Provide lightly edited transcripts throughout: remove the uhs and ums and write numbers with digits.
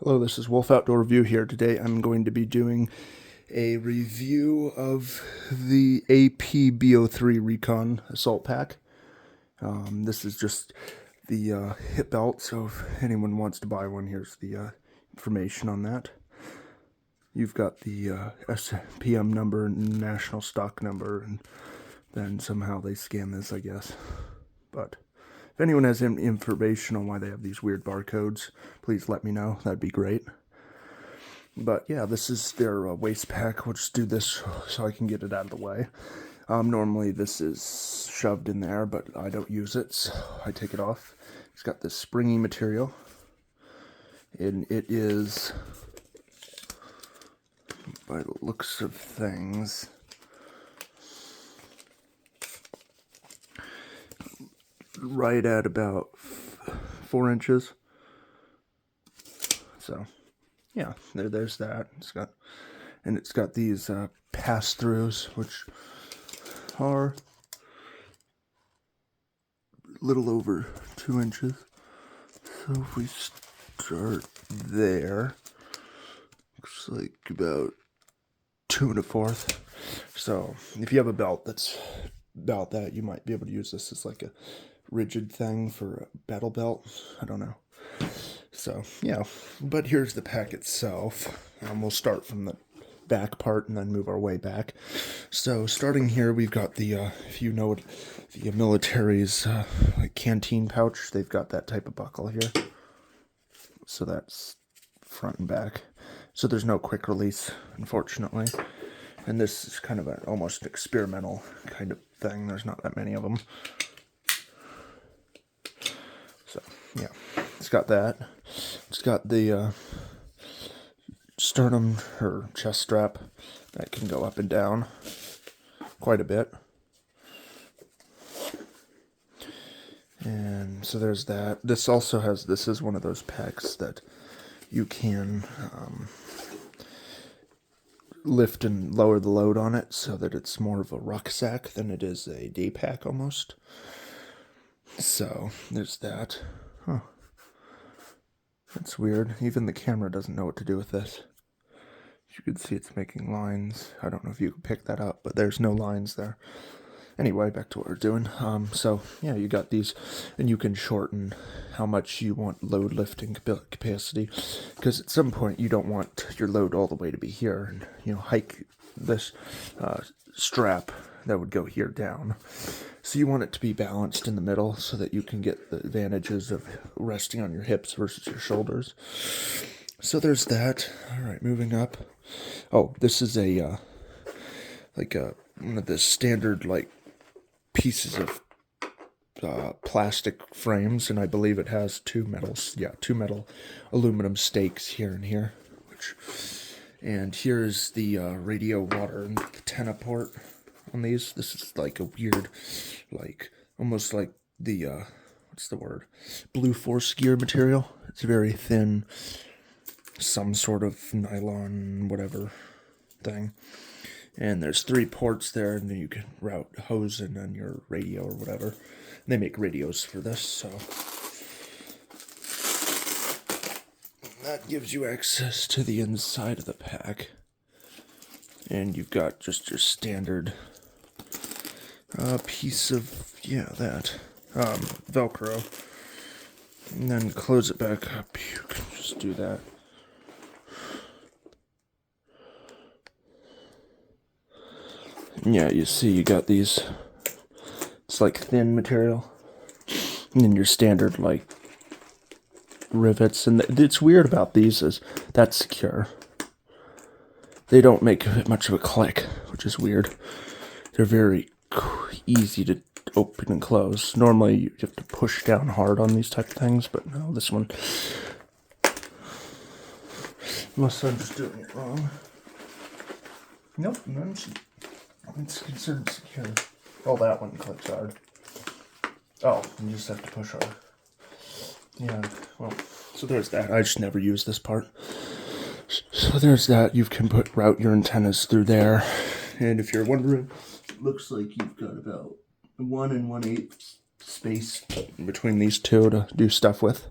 Hello, this is Wolf Outdoor Review here. Today I'm going to be doing a review of the APB03 Recon Assault Pack. This is just the hip belt, so if anyone wants to buy one, here's the information on that. You've got the SPM number, national stock number, and then somehow they scan this, I guess. But if anyone has any information on why they have these weird barcodes, please let me know. That'd be great. But yeah, this is their waist pack. We'll just do this so I can get it out of the way. Normally this is shoved in there, but I don't use it, so I take it off. It's got this springy material, and it is, by the looks of things, right at about 4 inches. So yeah, there's that. It's got these pass-throughs, which are a little over 2 inches. So if we start there, looks like about 2 1/4. So if you have a belt that's about that, you might be able to use this as like a rigid thing for a battle belt. I don't know. So yeah, but here's the pack itself. We'll start from the back part and then move our way back. So starting here, we've got the if you know the military's like canteen pouch, they've got that type of buckle here. So that's front and back. So there's no quick release, unfortunately. And this is kind of an almost experimental kind of thing. There's not that many of them. So yeah, it's got that. It's got the sternum or chest strap that can go up and down quite a bit. And so there's that. This also has, this is one of those packs that you can lift and lower the load on it so that it's more of a rucksack than it is a day pack almost. So there's that. Huh. That's weird. Even the camera doesn't know what to do with this. You can see it's making lines. I don't know if you can pick that up, but there's no lines there. Anyway, back to what we're doing. So yeah, you got these, and you can shorten how much you want load lifting capacity, because at some point you don't want your load all the way to be here, and hike this strap that would go here down. So you want it to be balanced in the middle so that you can get the advantages of resting on your hips versus your shoulders. So there's that. All right, moving up. Oh, this is a one of the standard pieces of plastic frames, and I believe it has two metal aluminum stakes here and here. And here's the radio water and antenna port on these. This is like a weird, almost like the what's the word? Blue Force gear material. It's very thin, some sort of nylon, whatever thing. And there's 3 ports there, and then you can route hose in on your radio or whatever. And they make radios for this, so that gives you access to the inside of the pack. And you've got just your standard piece of, that Velcro. And then close it back up. You can just do that. Yeah, you see you got these, it's like thin material, and then your standard rivets. And it's weird about these is that's secure. They don't make much of a click, which is weird. They're very easy to open and close. Normally you have to push down hard on these type of things, but no, this one, unless I'm just doing it wrong. Nope, it's considered secure. Oh, that one clicks hard. Oh, you just have to push hard. Yeah, well, so there's that. I just never use this part. So there's that. You can route your antennas through there. And if you're wondering, it looks like you've got about 1 1/8 space between these two to do stuff with.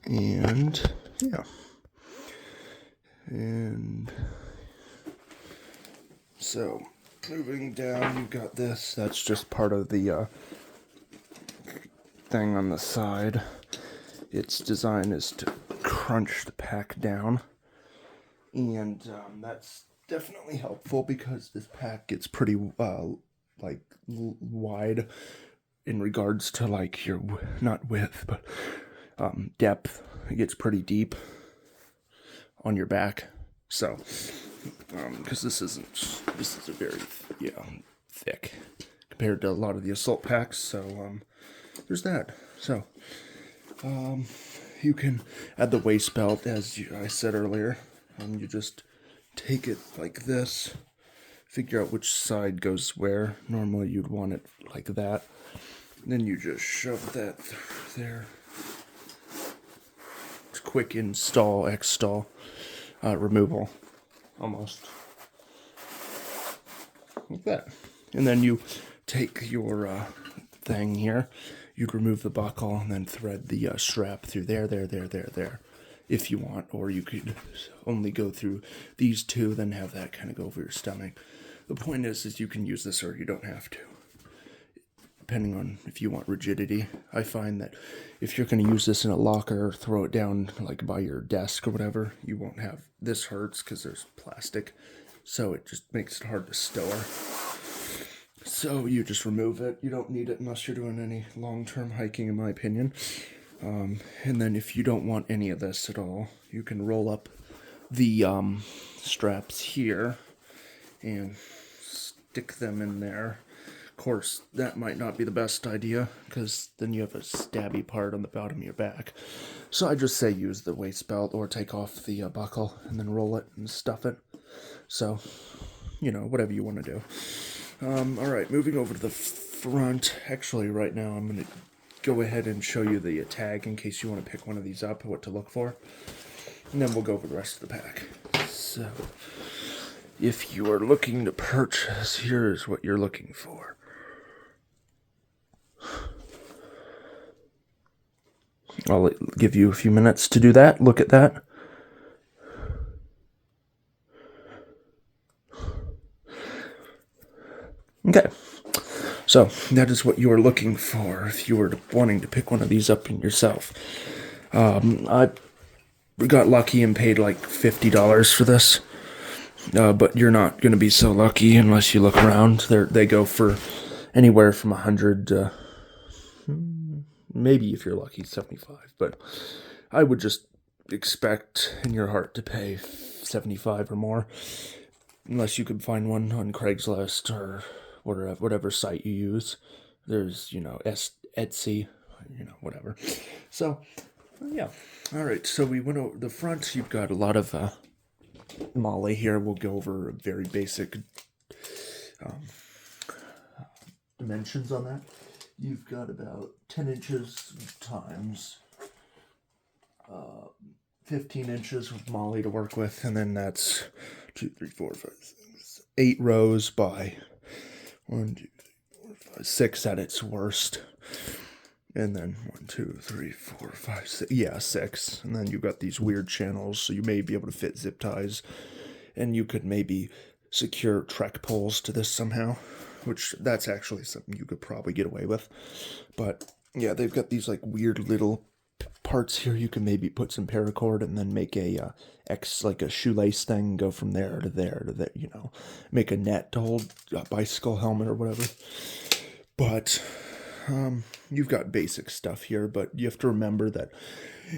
And yeah. And so moving down, you've got this. That's just part of the thing on the side. Its design is to crunch the pack down, and that's definitely helpful because this pack gets pretty like wide in regards to like your not width but depth. It gets pretty deep on your back, so because this is a very thick compared to a lot of the assault packs. So there's that. So you can add the waist belt, as I said earlier. You just take it like this, figure out which side goes where. Normally you'd want it like that. Then you just shove that there. It's quick install, removal, almost. Like that. And then you take your thing here, you'd remove the buckle and then thread the strap through there, if you want, or you could only go through these two, then have that kind of go over your stomach. The point is you can use this or you don't have to, depending on if you want rigidity. I find that if you're going to use this in a locker or throw it down like by your desk or whatever, you won't have, this hurts because there's plastic, so it just makes it hard to store. So you just remove it. You don't need it unless you're doing any long-term hiking, in my opinion. And then if you don't want any of this at all, you can roll up the straps here and stick them in there. Of course, that might not be the best idea because then you have a stabby part on the bottom of your back. So I just say use the waist belt or take off the buckle and then roll it and stuff it. So, whatever you want to do. Alright, moving over to the front. Actually, right now I'm going to go ahead and show you the tag in case you want to pick one of these up, what to look for. And then we'll go over the rest of the pack. So, if you are looking to purchase, here's what you're looking for. I'll give you a few minutes to do that. Look at that. Okay, so that is what you are looking for if you were wanting to pick one of these up in yourself. I got lucky and paid like $50 for this, but you're not going to be so lucky unless you look around. They go for anywhere from 100 to maybe, if you're lucky, 75, but I would just expect in your heart to pay 75 or more, unless you could find one on Craigslist or whatever site you use. There's, Etsy, whatever. So, yeah. All right, so we went over the front. You've got a lot of MOLLE here. We'll go over very basic dimensions on that. You've got about 10 inches times 15 inches with MOLLE to work with, and then that's 2, 3, 4, 5, 6, 8 rows by 1, 2, 3, 4, 5, 6 at its worst. And then 1, 2, 3, 4, 5, 6. Yeah, 6. And then you've got these weird channels, so you may be able to fit zip ties. And you could maybe secure Trek poles to this somehow, which that's actually something you could probably get away with. But yeah, they've got these like weird little parts here. You can maybe put some paracord and then make a like a shoelace thing, go from there to there to there, make a net to hold a bicycle helmet or whatever. But you've got basic stuff here, but you have to remember that,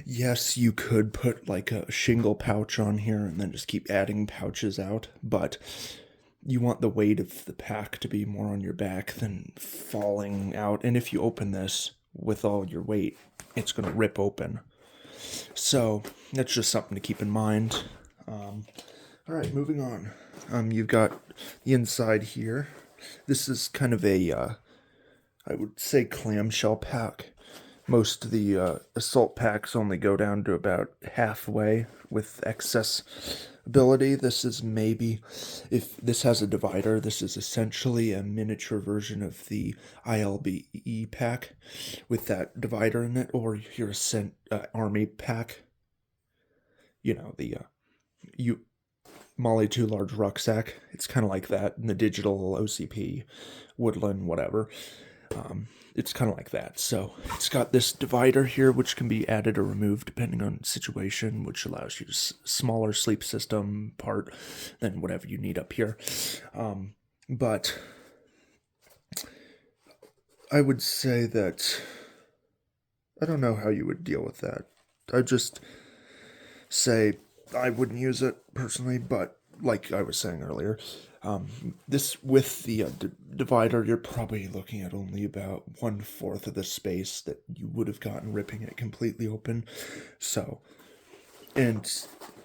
yes, you could put like a shingle pouch on here and then just keep adding pouches out, but you want the weight of the pack to be more on your back than falling out. And if you open this with all your weight, it's going to rip open. So that's just something to keep in mind. All right, moving on. You've got the inside here. This is kind of a, I would say, clamshell pack. Most of the assault packs only go down to about halfway with accessibility. This is maybe, if this has a divider, this is essentially a miniature version of the ILBE pack with that divider in it, or your Army pack. The Molly 2 large rucksack. It's kind of like that in the digital OCP, Woodland, whatever. It's kind of like that. So it's got this divider here, which can be added or removed depending on situation, which allows you to smaller sleep system part than whatever you need up here. But I would say that I don't know how you would deal with that. I just say I wouldn't use it personally, but like I was saying earlier, this with the divider, you're probably looking at only about 1/4 of the space that you would have gotten ripping it completely open. So, and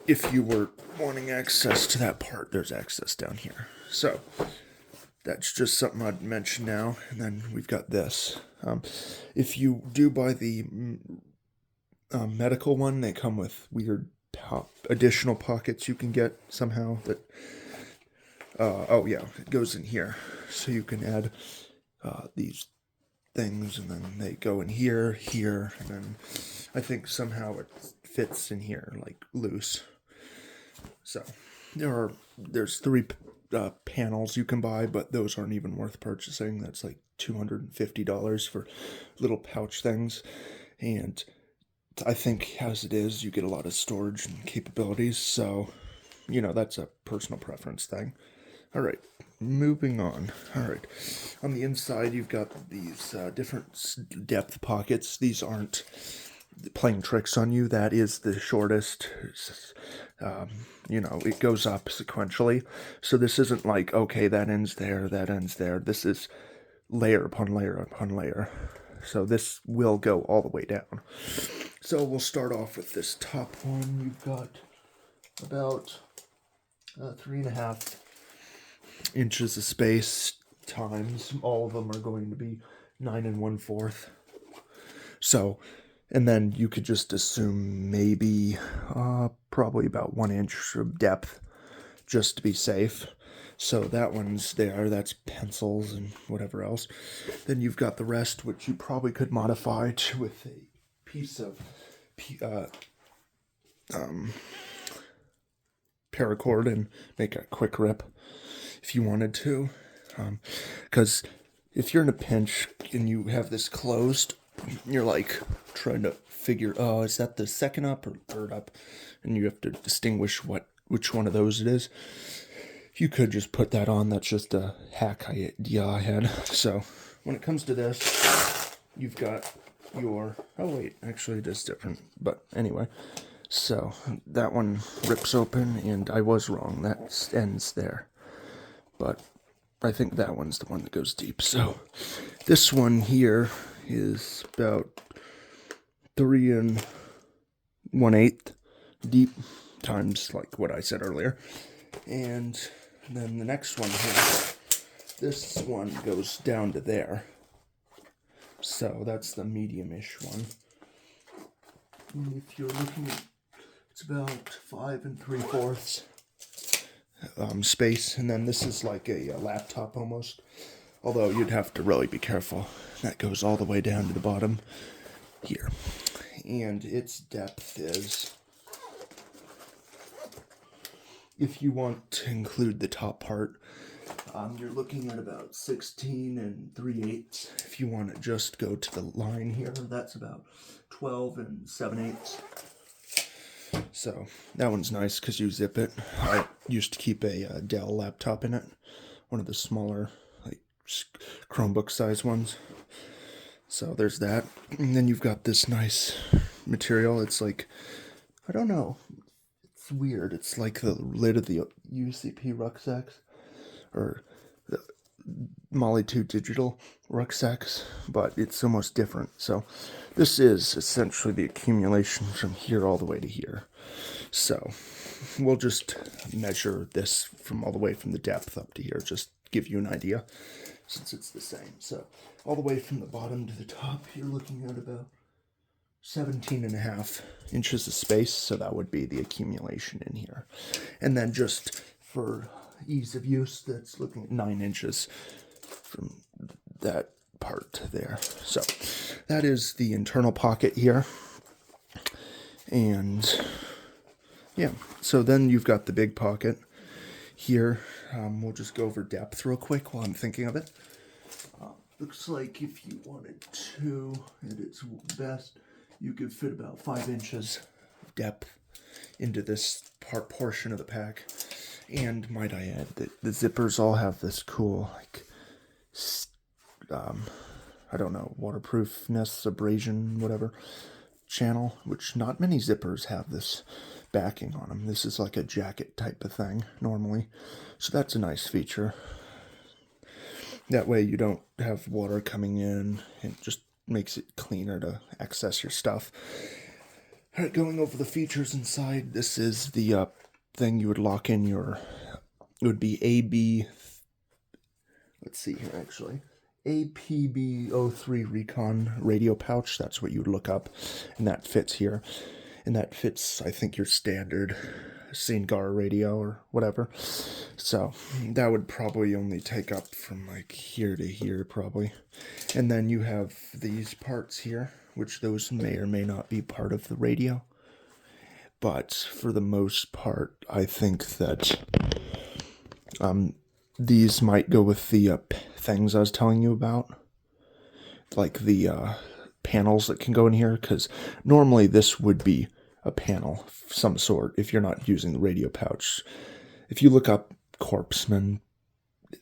if you were wanting access to that part, there's access down here. So that's just something I'd mention now. And then we've got this. If you do buy the medical one, they come with weird additional pockets you can get somehow that oh yeah, it goes in here, so you can add these things, and then they go in here, and then I think somehow it fits in here like loose. So there's 3 panels you can buy, but those aren't even worth purchasing. That's like $250 for little pouch things, and I think as it is, you get a lot of storage and capabilities, so, you know, that's a personal preference thing. All right, moving on. All right, on the inside, you've got these different depth pockets. These aren't playing tricks on you. That is the shortest. You know, it goes up sequentially. So this isn't like, okay, that ends there, that ends there. This is layer upon layer upon layer. So this will go all the way down. So we'll start off with this top one. You've got about 3.5 inches of space times. All of them are going to be 9 1/4. So, and then you could just assume maybe probably about 1 inch of depth just to be safe. So that one's there. That's pencils and whatever else. Then you've got the rest, which you probably could modify with a piece of paracord and make a quick rip if you wanted to. Because if you're in a pinch and you have this closed, you're like trying to figure, oh, is that the second up or third up? And you have to distinguish which one of those it is. You could just put that on. That's just a hack idea I had. So when it comes to this, you've got your, oh wait, actually it is different. But anyway, so that one rips open, and I was wrong. That ends there. But I think that one's the one that goes deep. So this one here is about 3 1/8 deep times like what I said earlier. And then the next one here, this one goes down to there. So that's the medium-ish one. And if you're looking at, it's about 5 3/4 space. And then this is like a laptop almost. Although you'd have to really be careful. That goes all the way down to the bottom here. And its depth is, if you want to include the top part, you're looking at about 16 3/8. If you want to just go to the line here, that's about 12 7/8. So that one's nice because you zip it. I used to keep a Dell laptop in it, one of the smaller, like Chromebook size ones. So there's that. And then you've got this nice material. It's like, I don't know, it's weird. It's like the lid of the UCP rucksacks, or the Molly 2 digital rucksacks, but it's almost different. So this is essentially the accumulation from here all the way to here. So we'll just measure this from all the way from the depth up to here, just give you an idea, since it's the same. So all the way from the bottom to the top, you're looking at about 17.5 inches of space. So that would be the accumulation in here. And then just for ease of use, that's looking at 9 inches from that part to there. So that is the internal pocket here. And yeah, so then you've got the big pocket here. We'll just go over depth real quick while I'm thinking of it. Looks like if you wanted to, at its best, you could fit about 5 inches of depth into this portion of the pack. And might I add that the zippers all have this cool, like, I don't know, waterproofness, abrasion, whatever, channel, which not many zippers have this backing on them. This is like a jacket type of thing normally, so that's a nice feature. That way you don't have water coming in. It just makes it cleaner to access your stuff. All right, going over the features inside, this is the thing you would lock in your, it would be let's see here actually, APB03 Recon radio pouch. That's what you would look up, and that fits here. And that fits, I think, your standard Singar radio or whatever. So that would probably only take up from like here to here probably. And then you have these parts here, which those may or may not be part of the radio. But for the most part, I think that these might go with the things I was telling you about, like the panels that can go in here, because normally this would be a panel of some sort if you're not using the radio pouch. If you look up Corpsman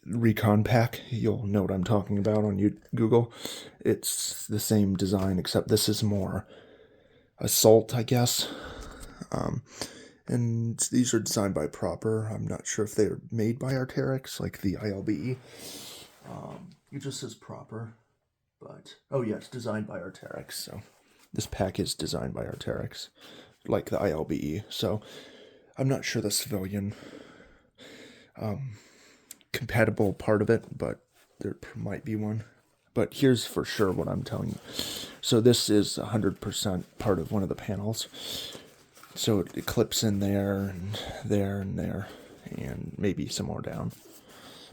Recon Pack, you'll know what I'm talking about on Google. It's the same design, except this is more Assault, I guess. And these are designed by Proper. I'm not sure if they're made by Arc'teryx, like the ILBE. It just says Proper, but oh yeah, it's designed by Arc'teryx. So this pack is designed by Arc'teryx, like the ILBE. So I'm not sure the civilian compatible part of it, but there might be one. But here's for sure what I'm telling you. So this is 100% part of one of the panels. So it clips in there and there and there, and maybe some more down.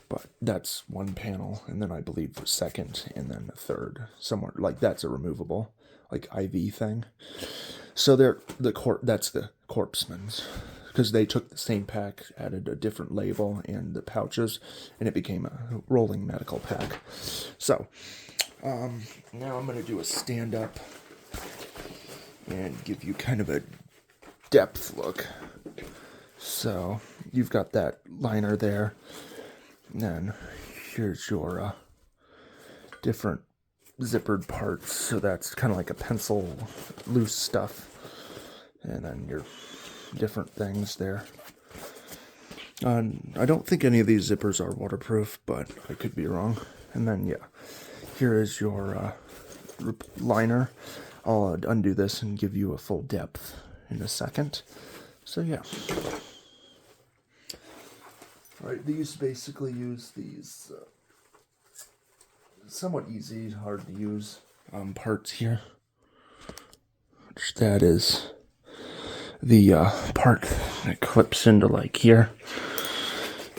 But that's one panel, and then I believe the second, and then the third, somewhere like that's a removable, like IV thing. So that's the Corpsman's, because they took the same pack, added a different label and the pouches, and it became a rolling medical pack. So now I'm gonna do a stand up and give you kind of a depth look. So you've got that liner there, and then here's your different zippered parts. So that's kind of like a pencil loose stuff, and then your different things there. I don't think any of these zippers are waterproof, but I could be wrong. And then yeah, here is your liner. I'll undo this and give you a full depth in a second. So yeah. Alright, these basically use these somewhat easy, hard to use parts here. Which that is the part that clips into like here.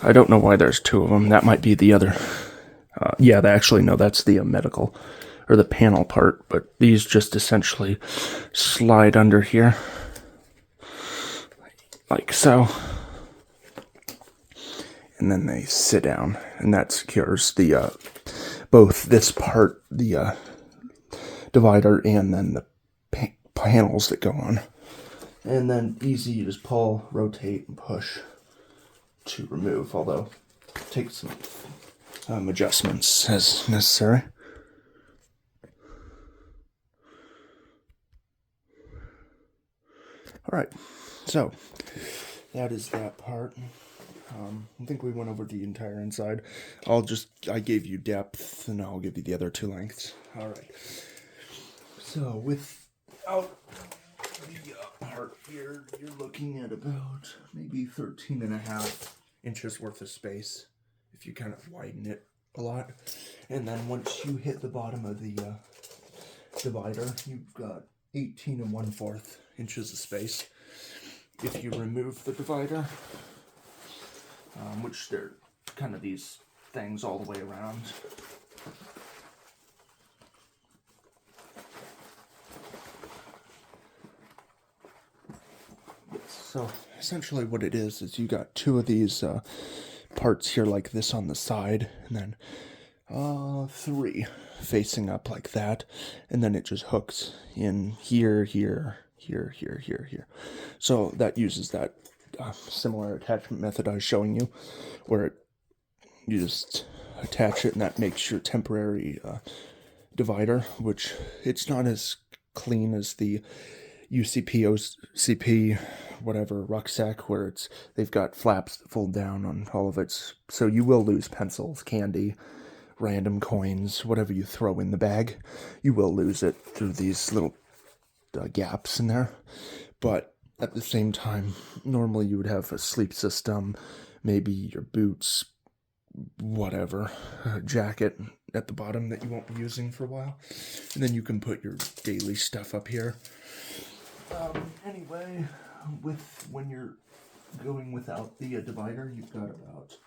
I don't know why there's two of them. That might be the other. Yeah, actually no, that's the medical or the panel part, but these just essentially slide under here like so, and then they sit down, and that secures the both this part, the divider, and then the panels that go on. And then easy, you just pull, rotate, and push to remove, although take some adjustments as necessary. Alright, so that is that part. I think we went over the entire inside. I gave you depth, and I'll give you the other two lengths. Alright, so without the part here, you're looking at about maybe 13.5 inches worth of space if you kind of widen it a lot. And then once you hit the bottom of the divider, you've got 18 1/4 inches of space. If you remove the divider, which they're kind of these things all the way around, so essentially what it is you got two of these parts here like this on the side, and then three facing up like that, and then it just hooks in here, here, here, here, here, here. So that uses that similar attachment method I was showing you, where you just attach it, and that makes your temporary divider, which it's not as clean as the UCP, OCP, whatever rucksack, where they've got flaps that fold down on all of it. So you will lose pencils, candy, random coins, whatever you throw in the bag, you will lose it through these little gaps in there. But at the same time, normally you would have a sleep system, maybe your boots, whatever, a jacket at the bottom that you won't be using for a while, and then you can put your daily stuff up here. Anyway, when you're going without the divider, you've got about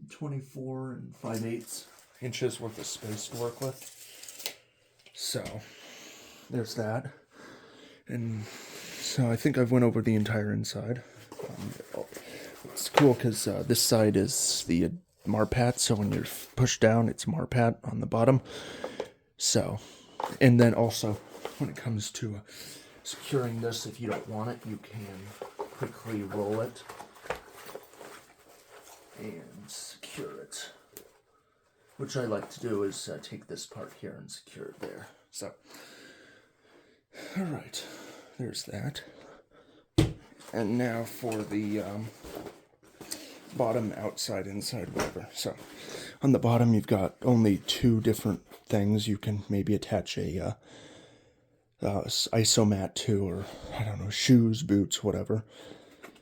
24 5/8 inches worth of space to work with. So there's that. And so I think I've went over the entire inside. It's cool because this side is the Marpat, so when you're pushed down, it's Marpat on the bottom. So, and then also when it comes to securing this, if you don't want it, you can quickly roll it and secure it. Which I like to do is take this part here and secure it there. So, alright, there's that. And now for the bottom, outside, inside, whatever. So, on the bottom you've got only two different things you can maybe attach a isomat to, or I don't know, shoes, boots, whatever.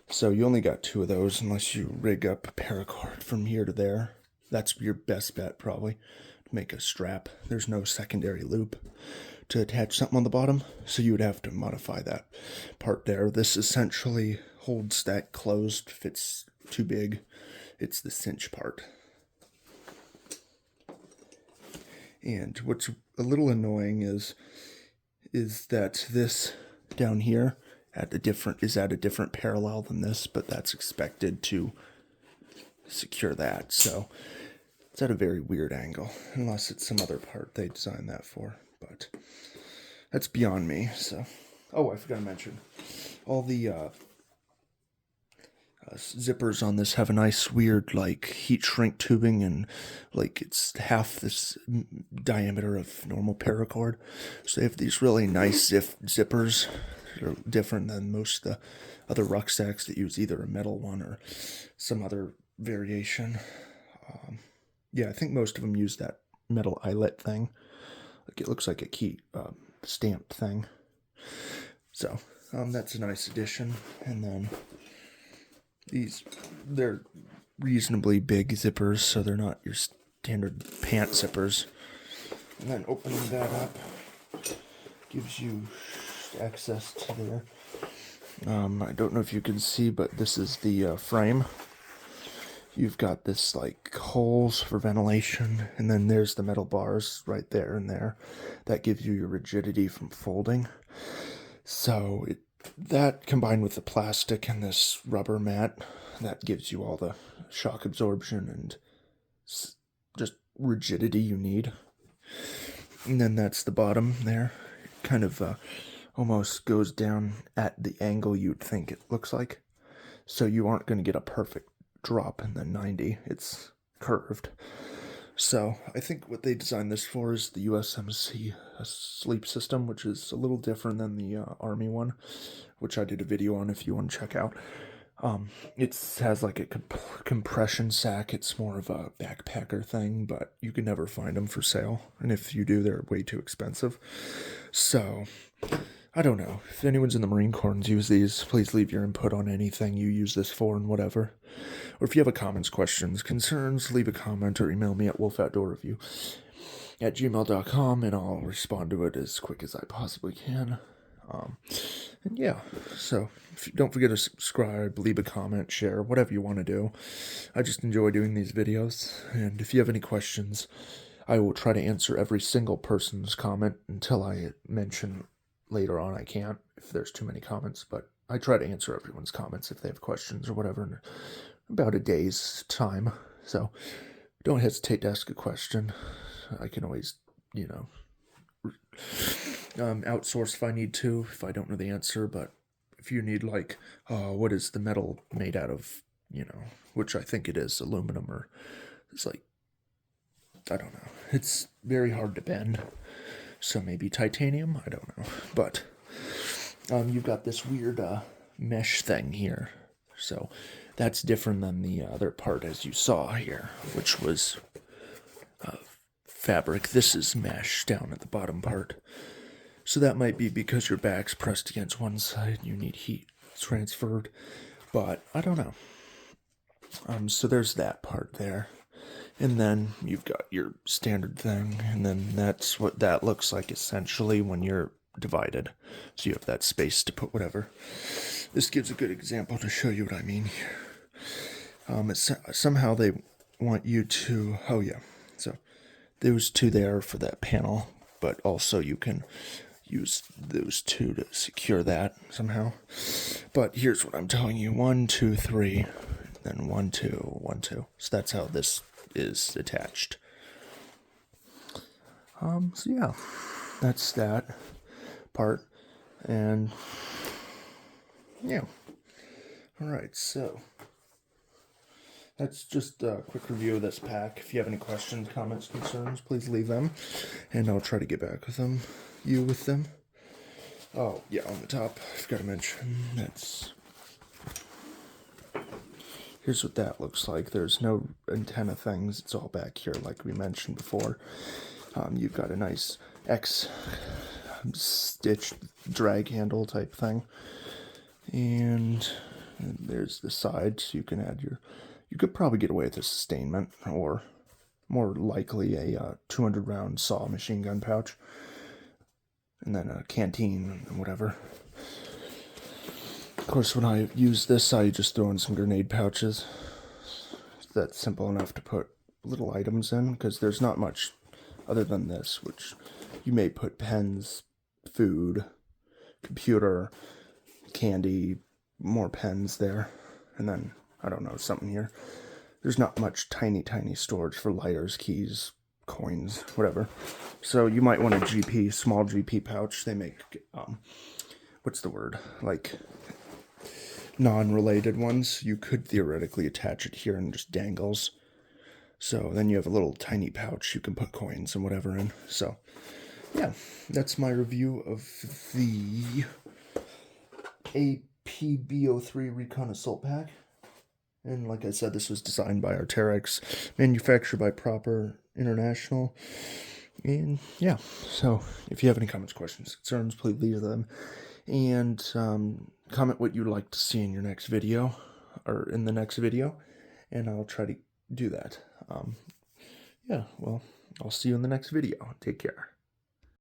So you only got two of those unless you rig up a paracord from here to there. That's your best bet, probably, to make a strap. There's no secondary loop to attach something on the bottom, so you would have to modify that part there. This essentially holds that closed if it's too big. It's the cinch part. And what's a little annoying is that this down here is at a different parallel than this, but that's expected to secure that. So it's at a very weird angle, unless it's some other part they designed that for. But that's beyond me. So, oh, I forgot to mention, all the zippers on this have a nice weird like heat shrink tubing, and like it's half this diameter of normal paracord. So they have these really nice zippers that are different than most of the other rucksacks that use either a metal one or some other variation. Yeah, I think most of them use that metal eyelet thing. Like it looks like a key stamped thing. So that's a nice addition. And then they're reasonably big zippers, so they're not your standard pant zippers. And then opening that up gives you access to there. I don't know if you can see, but this is the frame. You've got this like holes for ventilation, and then there's the metal bars right there and there. That gives you your rigidity from folding. So that combined with the plastic and this rubber mat, that gives you all the shock absorption and just rigidity you need. And then that's the bottom there. It kind of almost goes down at the angle you'd think it looks like. So you aren't going to get a perfect drop in the 90. It's curved. So I think what they designed this for is the USMC sleep system, which is a little different than the Army one, which I did a video on if you want to check out. It has like a compression sack. It's more of a backpacker thing, but you can never find them for sale. And if you do, they're way too expensive. So I don't know. If anyone's in the Marine Corps and use these, please leave your input on anything you use this for and whatever. Or if you have comments, questions, concerns, leave a comment or email me at wolf@doorreview@gmail.com, and I'll respond to it as quick as I possibly can. And yeah, so don't forget to subscribe, leave a comment, share, whatever you want to do. I just enjoy doing these videos, and if you have any questions, I will try to answer every single person's comment until I mention later on I can't, if there's too many comments, but I try to answer everyone's comments if they have questions or whatever in about a day's time. So don't hesitate to ask a question. I can always, outsource if I need to, if I don't know the answer. But if you need, like, what is the metal made out of, which I think it is, aluminum, or it's like, I don't know. It's very hard to bend. So maybe titanium? I don't know. But you've got this weird mesh thing here. So that's different than the other part, as you saw here, which was fabric. This is mesh down at the bottom part. So that might be because your back's pressed against one side and you need heat transferred. But I don't know. So there's that part there. And then you've got your standard thing, and then that's what that looks like essentially when you're divided. So you have that space to put whatever. This gives a good example to show you what I mean here. Somehow they want you to, oh yeah, so those two there for that panel, but also you can use those two to secure that somehow. But here's what I'm telling you: 1, 2, 3, then 1, 2, 1, 2. So that's how this is attached. So yeah, that's that part. And yeah, all right, so that's just a quick review of this pack. If you have any questions, comments, concerns, please leave them, and I'll try to get back with them. With them. Oh yeah, on the top, I forgot to mention, here's what that looks like. There's no antenna things. It's all back here, like we mentioned before. You've got a nice X stitched drag handle type thing, and there's the side, so you can add you could probably get away with a sustainment, or more likely a 200 round saw machine gun pouch, and then a canteen and whatever. Of course, when I use this, I just throw in some grenade pouches. That's simple enough to put little items in, because there's not much other than this, which you may put pens, food, computer, candy, more pens there, and then, I don't know, something here. There's not much tiny storage for lighters, keys, coins, whatever. So you might want a small GP pouch. They make, what's the word, like non-related ones. You could theoretically attach it here and just dangles. So then you have a little tiny pouch you can put coins and whatever in. So yeah, that's my review of the APB03 Recon Assult pack. And like I said, this was designed by Arteryx, manufactured by Proper International. And yeah, so if you have any comments, questions, concerns, please leave them. And comment what you'd like to see in your next video, or in the next video, and I'll try to do that. Yeah, well, I'll see you in the next video. Take care.